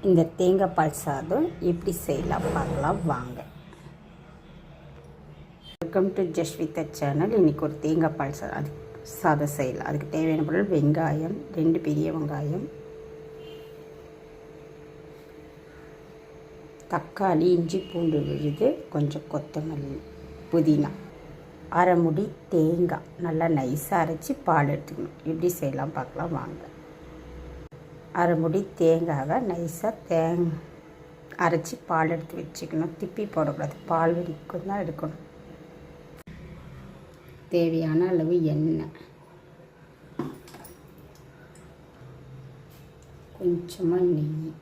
இந்த தேங்காய் பால் சாதம் எப்படி செய்யலாம் பார்க்கலாம் வாங்க. Welcome to Jaswitha channel. இன்றைக்கி ஒரு தேங்காய் பால் சாதம் செய்யலாம். அதுக்கு தேவையான பொருள் வெங்காயம், 2 பெரிய வெங்காயம், தக்காளி, இஞ்சி பூண்டு விழுது, கொஞ்சம் கொத்தமல்லி, புதினா, அரை முடி தேங்காய் நல்லா நைஸாக அரைச்சி பால் எடுத்துக்கணும். எப்படி செய்யலாம் பார்க்கலாம் வாங்க. அரை முடி தேங்காவை நைஸாக அரைச்சி பால் எடுத்து வச்சுக்கணும். திப்பி போடக்கூடாது, பால் வரைக்கும் தான் எடுக்கணும். தேவையான அளவு எண்ணெய், கொஞ்சமாக நெய்.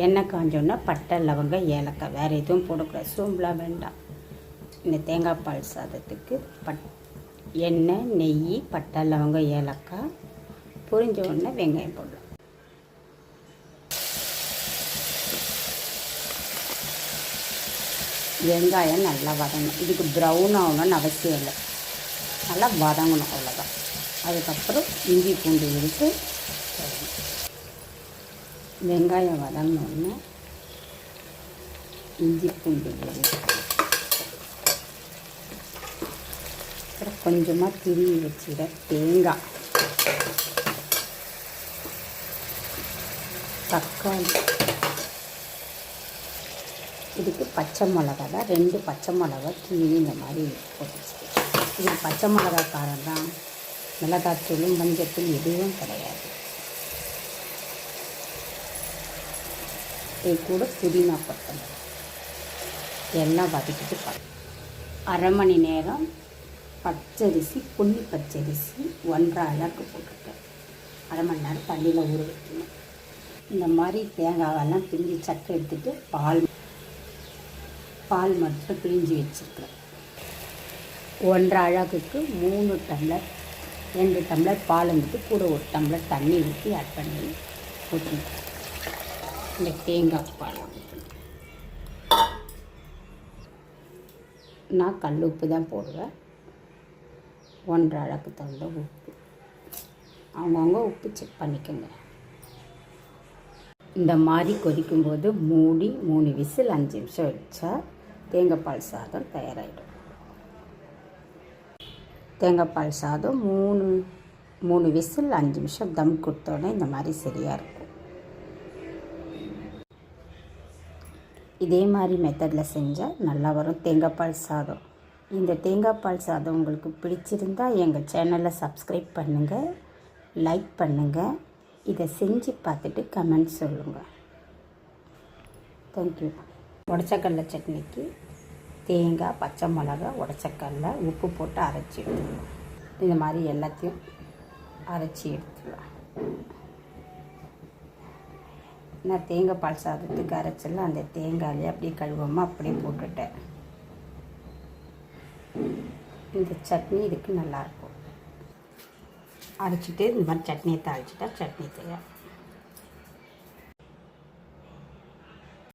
எண்ணெய் காஞ்சோன்னா பட்டை, லவங்கம், ஏலக்காய், வேறு எதுவும் போடக்கூடாது. சோம்புலாம் வேண்டாம். இந்த தேங்காய் பால் சாதத்துக்கு எண்ணெய், நெய், பட்டை, லவங்கம், ஏலக்காய் பொரிஞ்ச உடனே வெங்காயம் போடலாம். வெங்காயம் நல்லா வதங்கணும். இதுக்கு ப்ரௌன் ஆகணும்னு அவசியம் இல்லை, நல்லா வதங்கணும், அவ்வளோதான். அதுக்கப்புறம் இஞ்சி பூண்டு விழுத்து வெங்காயம் வதங்கினோடனே இஞ்சி பூண்டு விழுத்து, அப்புறம் கொஞ்சமாக திருவி வச்சுட தேங்காய், தக்காளி. இதுக்கு பச்சை மிளகா தான், 2 பச்சை மிளகா கீழே இந்த மாதிரி போட்டுச்சு. இதுக்கு பச்சை மிளகா காரம் தான், மிளகாத்தூள், மஞ்சத்தூள் எதுவும் கிடையாது. இது கூட புதினா, கொத்தமல்லி எல்லாம் வதக்கிட்டு அரை மணி நேரம் பச்சரிசி, பொன்னி பச்சரிசி 1.5 அளவுக்கு போட்டுட்டேன். அரை மணி நேரம் தண்ணியில் ஊற வைக்கணும். இந்த மாதிரி தேங்காவெல்லாம் பிரிஞ்சு சக்கை எடுத்துகிட்டு பால் மட்டும் பிரிஞ்சு வச்சுருக்கிறேன். 1.5 அளவுக்கு 3 டம்ளர், 2 டம்ளர் பால் வந்துட்டு கூட 1 டம்ளர் தண்ணி ஊற்றி ஆட் பண்ணி ஊற்றணும். இந்த தேங்காய் பால் நான் கல் உப்பு தான் போடுவேன். 1.5 அளவுக்கு தகுந்த உப்பு, அவங்கவுங்க உப்பு செக் பண்ணிக்கோங்க. இந்த மாதிரி கொதிக்கும்போது மூடி 3 விசில் 5 நிமிஷம் வச்சா தேங்காய் பால் சாதம் தயாராகிடும். தேங்காய் பால் சாதம் 3 விசில் 5 நிமிஷம் தம் கொடுத்தோடனே இந்த மாதிரி சரியாக இருக்கும். இதே மாதிரி மெத்தடில் செஞ்சால் நல்லா வரும் தேங்காய் பால் சாதம். இந்த தேங்காய் பால் சாதம் உங்களுக்கு பிடிச்சிருந்தால் எங்கள் சேனலை சப்ஸ்கிரைப் பண்ணுங்கள், லைக் பண்ணுங்கள். இதை செஞ்சு பார்த்துட்டு கமெண்ட் சொல்லுங்கள். தேங்க்யூ. உடச்சக்கடலை சட்னிக்கு தேங்காய், பச்சை மிளகா, உடச்சக்கடலை, உப்பு போட்டு அரைச்சி எடுத்துக்கலாம். இந்த மாதிரி எல்லாத்தையும் அரைச்சி எடுத்துக்கலாம். நான் தேங்காய் பால் சாதத்துக்கு அரைச்செல்லாம் அந்த தேங்காயிலே அப்படியே கழுவாமல் அப்படியே போட்டுட்டேன். இந்த சட்னி இதுக்கு நல்லாயிருக்கும். அரைச்சிட்டு இந்த மாதிரி சட்னியை தாளிச்சிட்டா சட்னி தயார்.